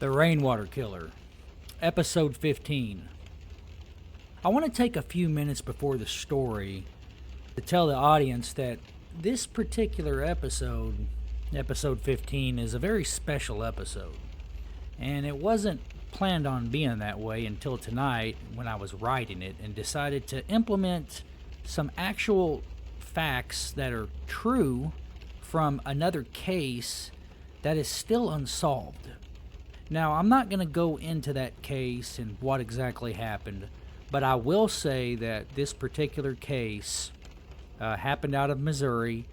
The Rainwater Killer, Episode 15. I want to take a few minutes before the story to tell the audience that this particular episode, Episode 15, is a very special episode. And it wasn't planned on being that way until tonight when I was writing it and decided to implement some actual facts that are true from another case that is still unsolved. Now, I'm not going to go into that case and what exactly happened, but I will say that this particular case happened out of Missouri,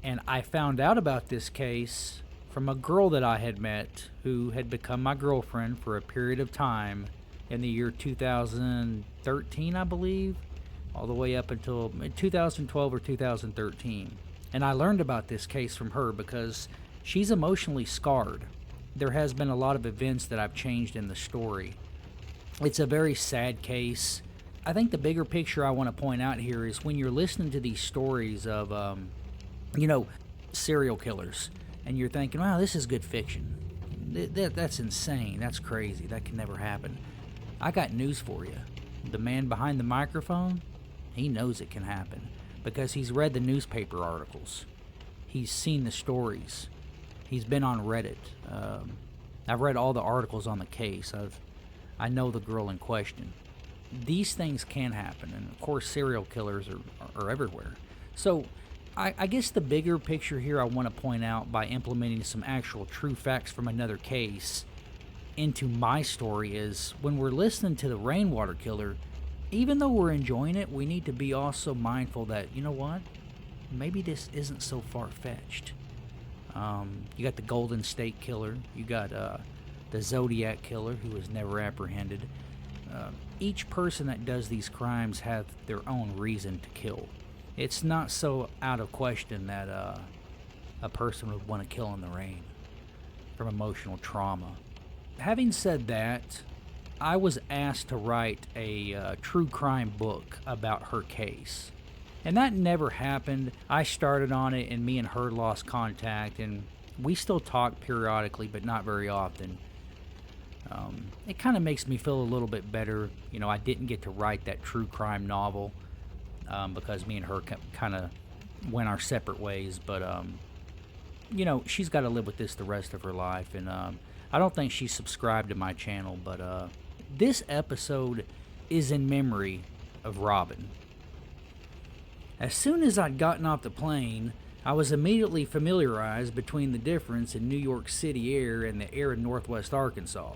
and I found out about this case from a girl that I had met who had become my girlfriend for a period of time in the year 2013, I believe, all the way up until 2012 or 2013. And I learned about this case from her because she's emotionally scarred. There has been a lot of events that I've changed in the story. It's a very sad case. I think the bigger picture I want to point out here is when you're listening to these stories of, serial killers, and you're thinking, wow, this is good fiction. That's insane. That's crazy. That can never happen. I got news for you. The man behind the microphone, he knows it can happen because he's read the newspaper articles. He's seen the stories. He's been on Reddit. I've read all the articles on the case. I know the girl in question. These things can happen, and of course serial killers are everywhere. So I guess the bigger picture here I want to point out by implementing some actual true facts from another case into my story is when we're listening to the Rainwater Killer, even though we're enjoying it, we need to be also mindful that, you know what, maybe this isn't so far-fetched. You got the Golden State Killer. You got the Zodiac Killer, who was never apprehended. Each person that does these crimes have their own reason to kill. It's not so out of question that a person would want to kill in the rain from emotional trauma. Having said that, I was asked to write a true crime book about her case. And that never happened. I started on it, and me and her lost contact, and we still talk periodically, but not very often. It kind of makes me feel a little bit better. You know, I didn't get to write that true crime novel because me and her kind of went our separate ways. But, she's got to live with this the rest of her life, and I don't think she's subscribed to my channel, but this episode is in memory of Robin. As soon as I'd gotten off the plane, I was immediately familiarized between the difference in New York City air and the air in Northwest Arkansas.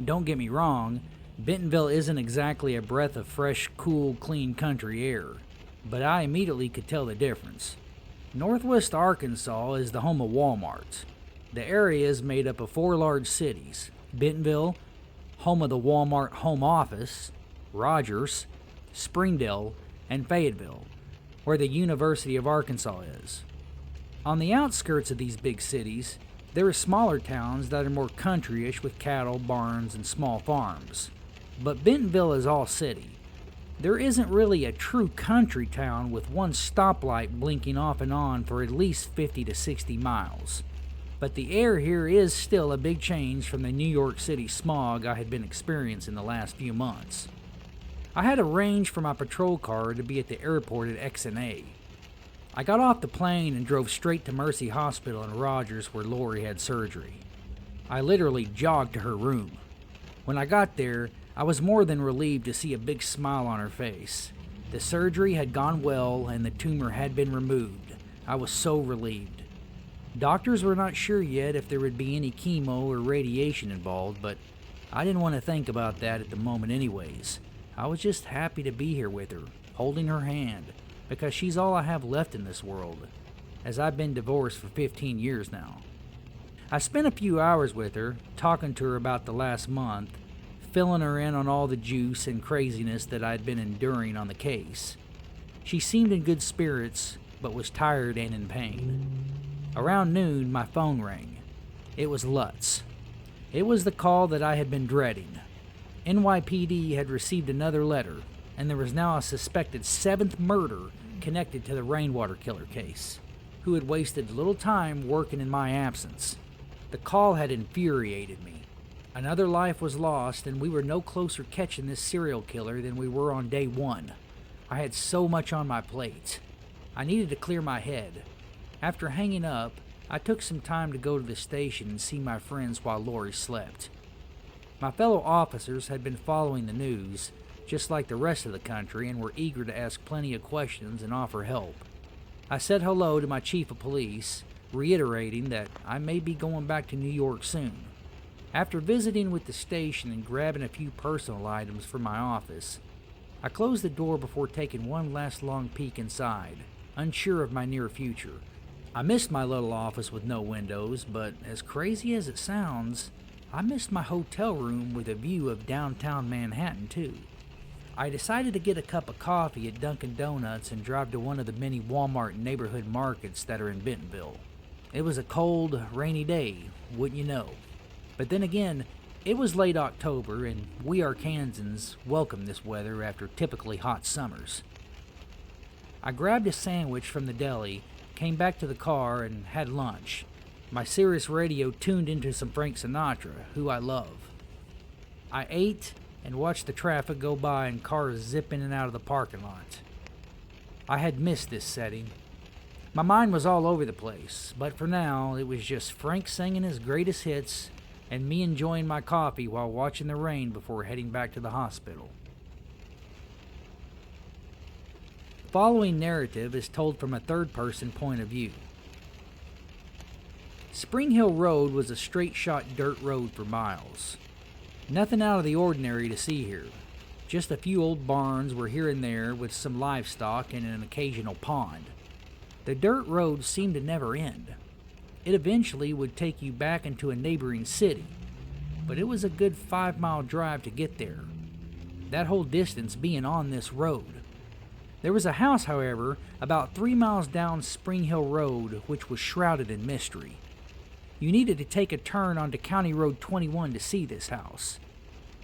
Don't get me wrong, Bentonville isn't exactly a breath of fresh, cool, clean country air, but I immediately could tell the difference. Northwest Arkansas is the home of Walmarts. The area is made up of 4 large cities: Bentonville, home of the Walmart home office, Rogers, Springdale, and Fayetteville, where the University of Arkansas is. On the outskirts of these big cities, there are smaller towns that are more countryish with cattle, barns, and small farms. But Bentonville is all city. There isn't really a true country town with one stoplight blinking off and on for at least 50 to 60 miles. But the air here is still a big change from the New York City smog I had been experiencing the last few months. I had arranged for my patrol car to be at the airport at X&A. I got off the plane and drove straight to Mercy Hospital in Rogers where Lori had surgery. I literally jogged to her room. When I got there, I was more than relieved to see a big smile on her face. The surgery had gone well and the tumor had been removed. I was so relieved. Doctors were not sure yet if there would be any chemo or radiation involved, but I didn't want to think about that at the moment anyways. I was just happy to be here with her, holding her hand, because she's all I have left in this world, as I've been divorced for 15 years now. I spent a few hours with her, talking to her about the last month, filling her in on all the juice and craziness that I'd been enduring on the case. She seemed in good spirits, but was tired and in pain. Around noon, my phone rang. It was Lutz. It was the call that I had been dreading. NYPD had received another letter, and there was now a suspected 7th murder connected to the Rainwater Killer case, who had wasted little time working in my absence. The call had infuriated me. Another life was lost, and we were no closer catching this serial killer than we were on day one. I had so much on my plate. I needed to clear my head. After hanging up, I took some time to go to the station and see my friends while Lori slept. My fellow officers had been following the news, just like the rest of the country, and were eager to ask plenty of questions and offer help. I said hello to my chief of police, reiterating that I may be going back to New York soon. After visiting with the station and grabbing a few personal items for my office, I closed the door before taking one last long peek inside, unsure of my near future. I missed my little office with no windows, but as crazy as it sounds, I missed my hotel room with a view of downtown Manhattan too. I decided to get a cup of coffee at Dunkin' Donuts and drive to one of the many Walmart neighborhood markets that are in Bentonville. It was a cold, rainy day, wouldn't you know? But then again, it was late October, and we Arkansans welcome this weather after typically hot summers. I grabbed a sandwich from the deli, came back to the car, and had lunch. My Sirius radio tuned into some Frank Sinatra, who I love. I ate and watched the traffic go by and cars zip in and out of the parking lot. I had missed this setting. My mind was all over the place, but for now, it was just Frank singing his greatest hits and me enjoying my coffee while watching the rain before heading back to the hospital. The following narrative is told from a third-person point of view. Spring Hill Road was a straight-shot dirt road for miles. Nothing out of the ordinary to see here. Just a few old barns were here and there with some livestock and an occasional pond. The dirt road seemed to never end. It eventually would take you back into a neighboring city, but it was a good 5-mile drive to get there, that whole distance being on this road. There was a house, however, about 3 miles down Spring Hill Road, which was shrouded in mystery. You needed to take a turn onto County Road 21 to see this house.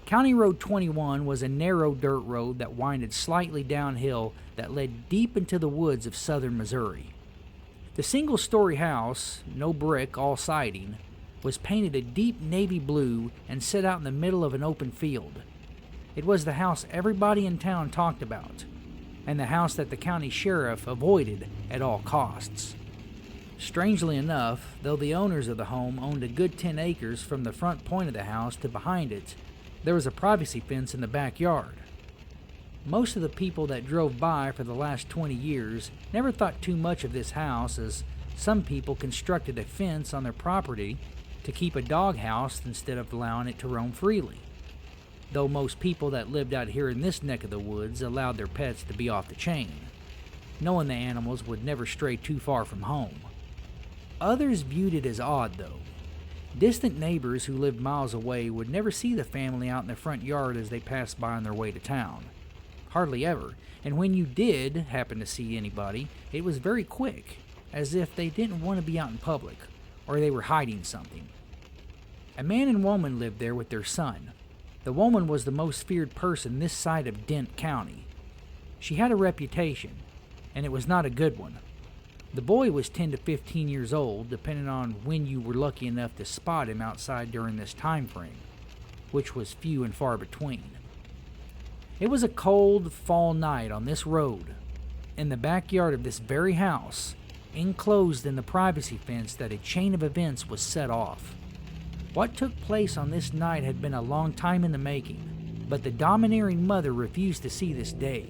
County Road 21 was a narrow dirt road that winded slightly downhill that led deep into the woods of southern Missouri. The single-story house, no brick, all siding, was painted a deep navy blue and set out in the middle of an open field. It was the house everybody in town talked about, and the house that the county sheriff avoided at all costs. Strangely enough, though the owners of the home owned a good 10 acres from the front point of the house to behind it, there was a privacy fence in the backyard. Most of the people that drove by for the last 20 years never thought too much of this house, as some people constructed a fence on their property to keep a doghouse instead of allowing it to roam freely. Though most people that lived out here in this neck of the woods allowed their pets to be off the chain, knowing the animals would never stray too far from home. Others viewed it as odd, though. Distant neighbors who lived miles away would never see the family out in the front yard as they passed by on their way to town. Hardly ever, and when you did happen to see anybody, it was very quick, as if they didn't want to be out in public, or they were hiding something. A man and woman lived there with their son. The woman was the most feared person this side of Dent County. She had a reputation, and it was not a good one. The boy was 10 to 15 years old, depending on when you were lucky enough to spot him outside during this time frame, which was few and far between. It was a cold fall night on this road, in the backyard of this very house, enclosed in the privacy fence that a chain of events was set off. What took place on this night had been a long time in the making, but the domineering mother refused to see this day.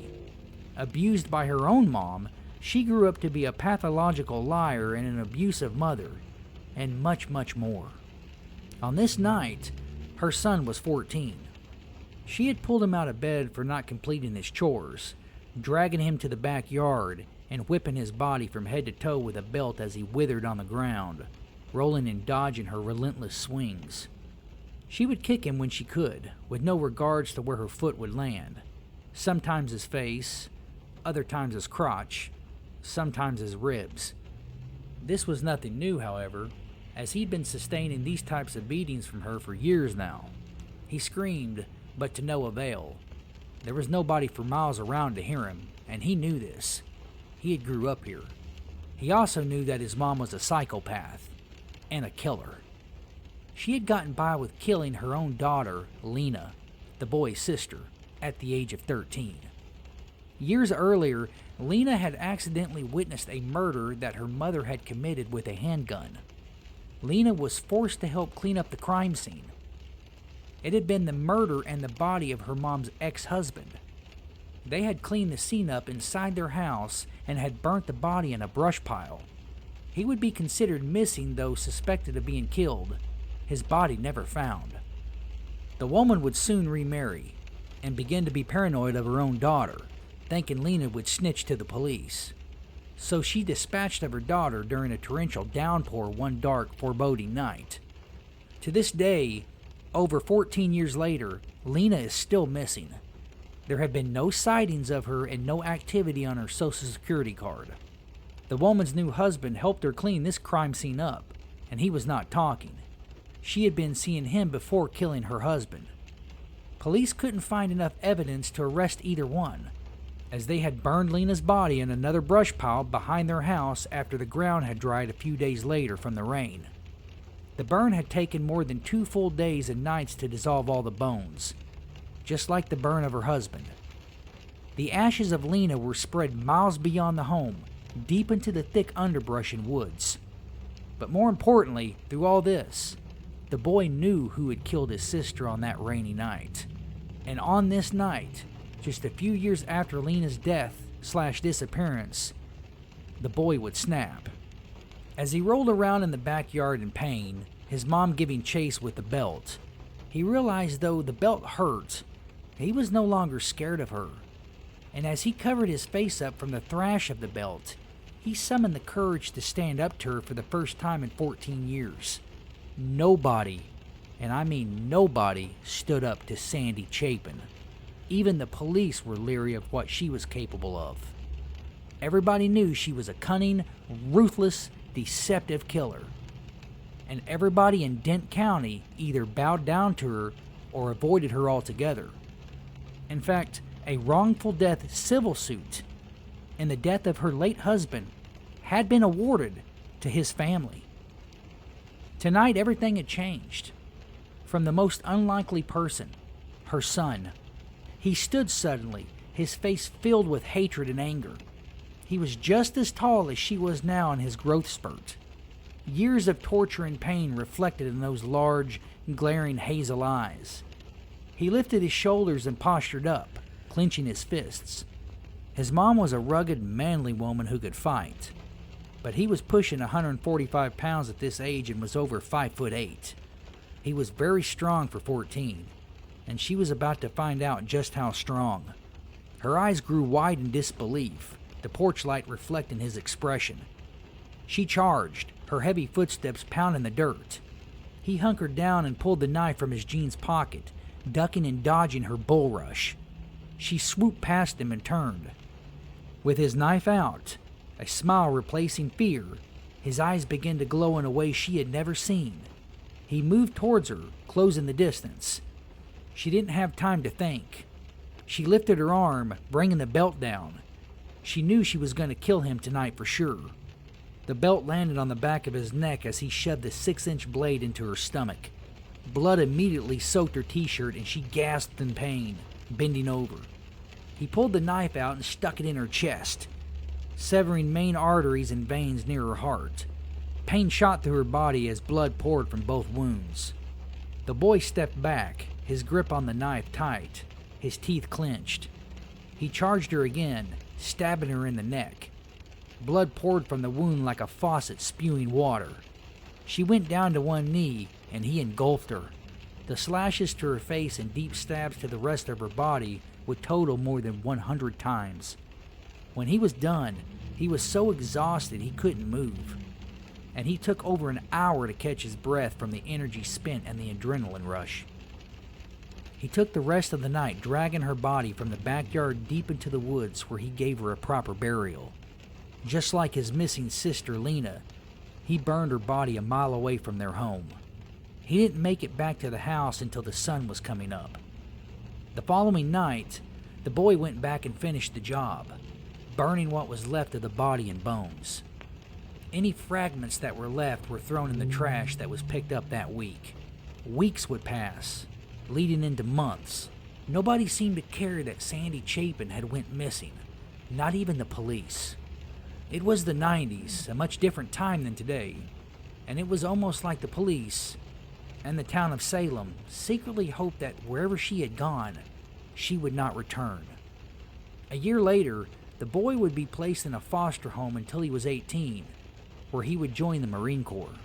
Abused by her own mom, she grew up to be a pathological liar and an abusive mother, and much, much more. On this night, her son was 14. She had pulled him out of bed for not completing his chores, dragging him to the backyard and whipping his body from head to toe with a belt as he withered on the ground, rolling and dodging her relentless swings. She would kick him when she could, with no regards to where her foot would land, sometimes his face, other times his crotch, sometimes his ribs. This was nothing new, however, as he'd been sustaining these types of beatings from her for years now. He screamed, but to no avail. There was nobody for miles around to hear him, and he knew this. He had grew up here. He also knew that his mom was a psychopath and a killer. She had gotten by with killing her own daughter, Lena, the boy's sister, at the age of 13. Years earlier, Lena had accidentally witnessed a murder that her mother had committed with a handgun. Lena was forced to help clean up the crime scene. It had been the murder and the body of her mom's ex-husband. They had cleaned the scene up inside their house and had burnt the body in a brush pile. He would be considered missing, though suspected of being killed. His body never found. The woman would soon remarry and begin to be paranoid of her own daughter, thinking Lena would snitch to the police. So she dispatched of her daughter during a torrential downpour one dark, foreboding night. To this day, over 14 years later, Lena is still missing. There have been no sightings of her and no activity on her Social Security card. The woman's new husband helped her clean this crime scene up, and he was not talking. She had been seeing him before killing her husband. Police couldn't find enough evidence to arrest either one, as they had burned Lena's body in another brush pile behind their house after the ground had dried a few days later from the rain. The burn had taken more than 2 full days and nights to dissolve all the bones, just like the burn of her husband. The ashes of Lena were spread miles beyond the home, deep into the thick underbrush and woods. But more importantly, through all this, the boy knew who had killed his sister on that rainy night. And on this night, just a few years after Lena's death/disappearance, the boy would snap. As he rolled around in the backyard in pain, his mom giving chase with the belt, he realized though the belt hurt, he was no longer scared of her. And as he covered his face up from the thrash of the belt, he summoned the courage to stand up to her for the first time in 14 years. Nobody, and I mean nobody, stood up to Sandy Chapin. Even the police were leery of what she was capable of. Everybody knew she was a cunning, ruthless, deceptive killer. And everybody in Dent County either bowed down to her or avoided her altogether. In fact, a wrongful death civil suit in the death of her late husband had been awarded to his family. Tonight, everything had changed. From the most unlikely person, her son. He stood suddenly, his face filled with hatred and anger. He was just as tall as she was now in his growth spurt. Years of torture and pain reflected in those large, glaring hazel eyes. He lifted his shoulders and postured up, clenching his fists. His mom was a rugged, manly woman who could fight, but he was pushing 145 pounds at this age and was over 5'8". He was very strong for 14, and she was about to find out just how strong. Her eyes grew wide in disbelief, the porch light reflecting his expression. She charged, her heavy footsteps pounding the dirt. He hunkered down and pulled the knife from his jeans pocket, ducking and dodging her bull rush. She swooped past him and turned. With his knife out, a smile replacing fear, his eyes began to glow in a way she had never seen. He moved towards her, closing the distance. She didn't have time to think. She lifted her arm, bringing the belt down. She knew she was going to kill him tonight for sure. The belt landed on the back of his neck as he shoved the 6-inch blade into her stomach. Blood immediately soaked her t-shirt and she gasped in pain, bending over. He pulled the knife out and stuck it in her chest, severing main arteries and veins near her heart. Pain shot through her body as blood poured from both wounds. The boy stepped back, his grip on the knife tight, his teeth clenched. He charged her again, stabbing her in the neck. Blood poured from the wound like a faucet spewing water. She went down to one knee, and he engulfed her. The slashes to her face and deep stabs to the rest of her body would total more than 100 times. When he was done, he was so exhausted he couldn't move, and he took over an hour to catch his breath from the energy spent and the adrenaline rush. He took the rest of the night dragging her body from the backyard deep into the woods where he gave her a proper burial. Just like his missing sister Lena, he burned her body a mile away from their home. He didn't make it back to the house until the sun was coming up. The following night, the boy went back and finished the job, burning what was left of the body and bones. Any fragments that were left were thrown in the trash that was picked up that week. Weeks would pass, leading into months. Nobody seemed to care that Sandy Chapin had went missing, not even the police. It was the 90s, a much different time than today, and it was almost like the police and the town of Salem secretly hoped that wherever she had gone, she would not return. A year later, the boy would be placed in a foster home until he was 18, where he would join the Marine Corps.